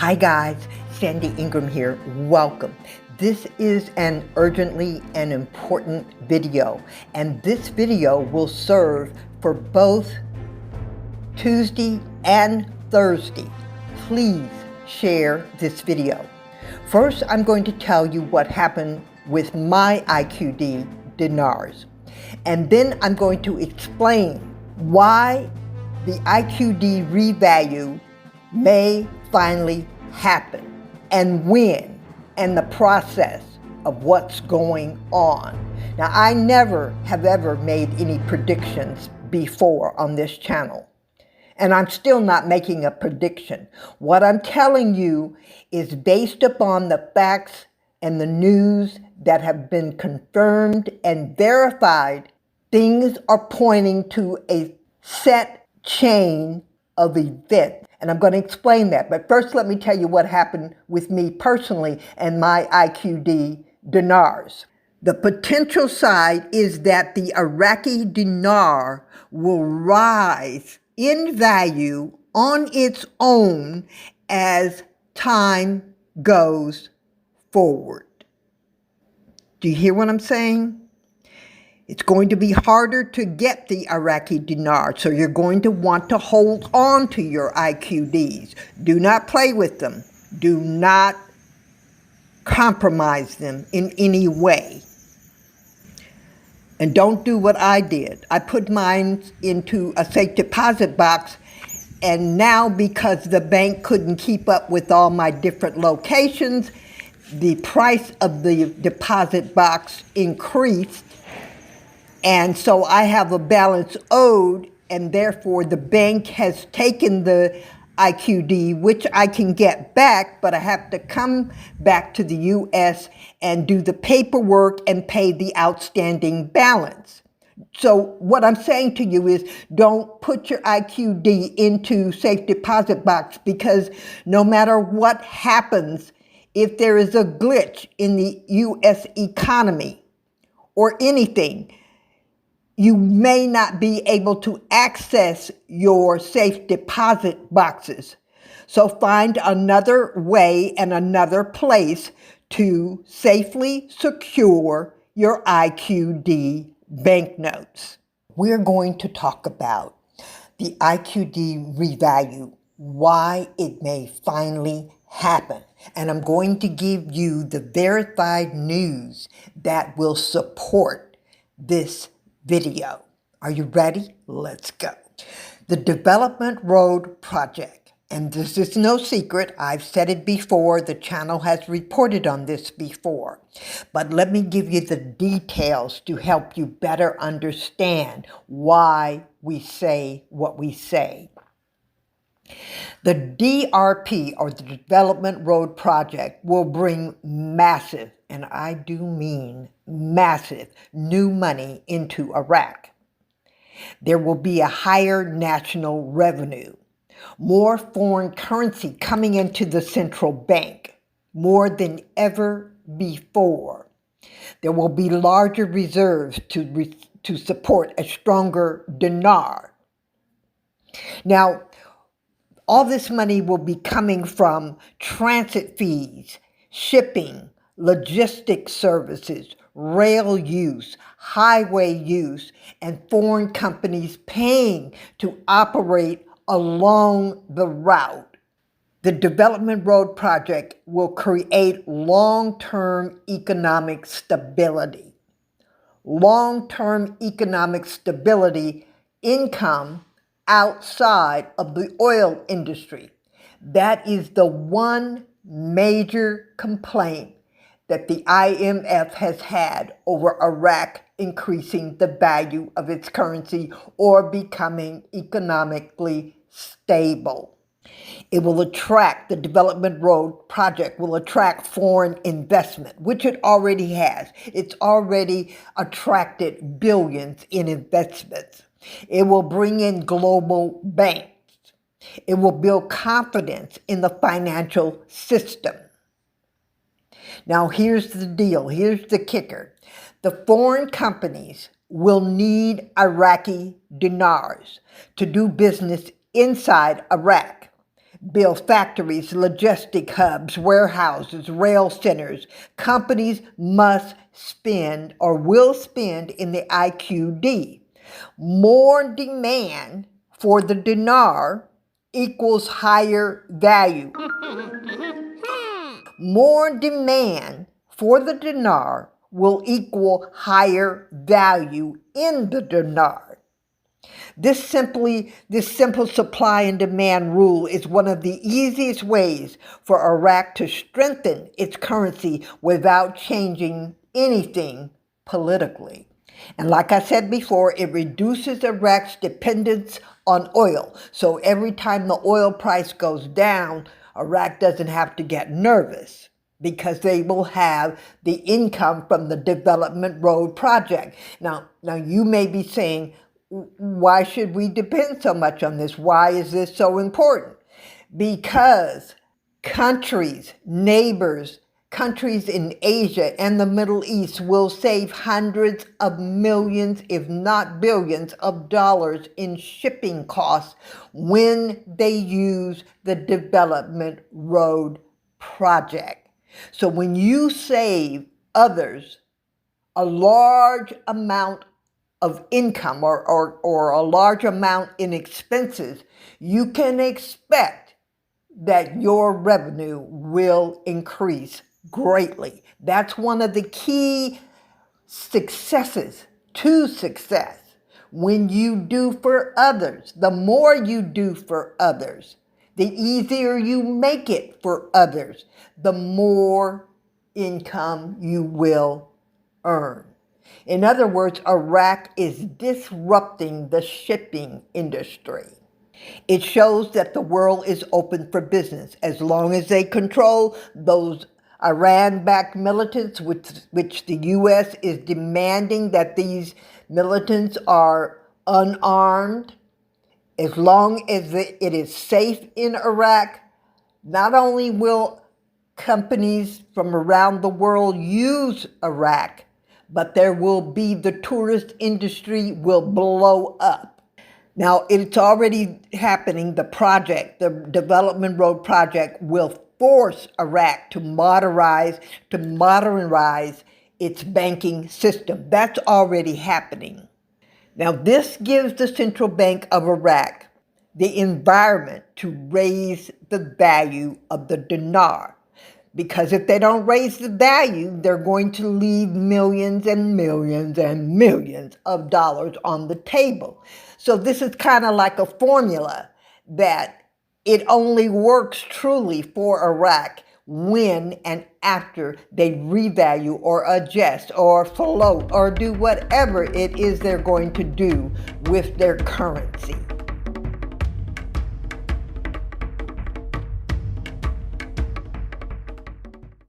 Hi guys, Sandy Ingram here. Welcome. This is an urgently and important video, and this video will serve for both Tuesday and Thursday. Please share this video. First, I'm going to tell you what happened with my IQD dinars, and then I'm going to explain why the IQD revalue may finally happen and when, and the process of what's going on. Now, I never have ever made any predictions before on this channel, and I'm still not making a prediction. What I'm telling you is based upon the facts and the news that have been confirmed and verified. Things are pointing to a set chain of events. And I'm going to explain that. But first, let me tell you what happened with me personally and my IQD dinars. The potential side is that the Iraqi dinar will rise in value on its own as time goes forward. Do you hear what I'm saying? It's going to be harder to get the Iraqi dinar, so you're going to want to hold on to your IQDs. Do not play with them. Do not compromise them in any way. And don't do what I did. I put mine into a safe deposit box, and now because the bank couldn't keep up with all my different locations, the price of the deposit box increased. And so I have a balance owed, and therefore the bank has taken the IQD, which I can get back, but I have to come back to the U.S. and do the paperwork and pay the outstanding balance. So what I'm saying to you is don't put your IQD into safe deposit box, because no matter what happens, if there is a glitch in the U.S. economy or anything, you may not be able to access your safe deposit boxes. So find another way and another place to safely secure your IQD banknotes. We're going to talk about the IQD revalue, why it may finally happen. And I'm going to give you the verified news that will support this video. Are you ready? Let's go. The Development Road Project, and this is no secret, I've said it before, the channel has reported on this before, but let me give you the details to help you better understand why we say what we say. The DRP, or the Development Road Project, will bring massive, and I do mean massive, new money into Iraq. There will be a higher national revenue, more foreign currency coming into the central bank, more than ever before. There will be larger reserves to support a stronger dinar. Now, all this money will be coming from transit fees, shipping, logistics services, rail use, highway use, and foreign companies paying to operate along the route. The Development Road Project will create long-term economic stability. Long-term economic stability, income outside of the oil industry. That is the one major complaint that the IMF has had over Iraq increasing the value of its currency or becoming economically stable. It will attract, the Development Road Project will attract foreign investment, which it already has. It's already attracted billions in investments. It will bring in global banks. It will build confidence in the financial system. Now, here's the deal. Here's the kicker. The foreign companies will need Iraqi dinars to do business inside Iraq. build factories, logistic hubs, warehouses, rail centers. Companies must spend or will spend in the IQD. More demand for the dinar equals higher value. More demand for the dinar will equal higher value in the dinar. This simple supply and demand rule is one of the easiest ways for Iraq to strengthen its currency without changing anything politically. And like I said before, it reduces Iraq's dependence on oil. So every time the oil price goes down, Iraq doesn't have to get nervous because they will have the income from the Development Road Project. Now you may be saying, why should we depend so much on this? Why is this so important? Because countries, neighbors, countries in Asia and the Middle East will save hundreds of millions, if not billions, of dollars in shipping costs when they use the Development Road Project. So when you save others a large amount of income or a large amount in expenses, you can expect that your revenue will increase greatly. That's one of the key successes to success. When you do for others, the more you do for others, the easier you make it for others, the more income you will earn. In other words, Iraq is disrupting the shipping industry. It shows that the world is open for business as long as they control those Iran-backed militants, which the U.S. is demanding that these militants are unarmed. As long as it is safe in Iraq, not only will companies from around the world use Iraq, but there will be the tourist industry will blow up. Now, it's already happening. The project, the Development Road Project, will force Iraq to modernize its banking system. That's already happening. Now, this gives the Central Bank of Iraq the environment to raise the value of the dinar. Because if they don't raise the value, they're going to leave millions and millions and millions of dollars on the table. So this is kind of like a formula that it only works truly for Iraq when and after they revalue or adjust or float or do whatever it is they're going to do with their currency.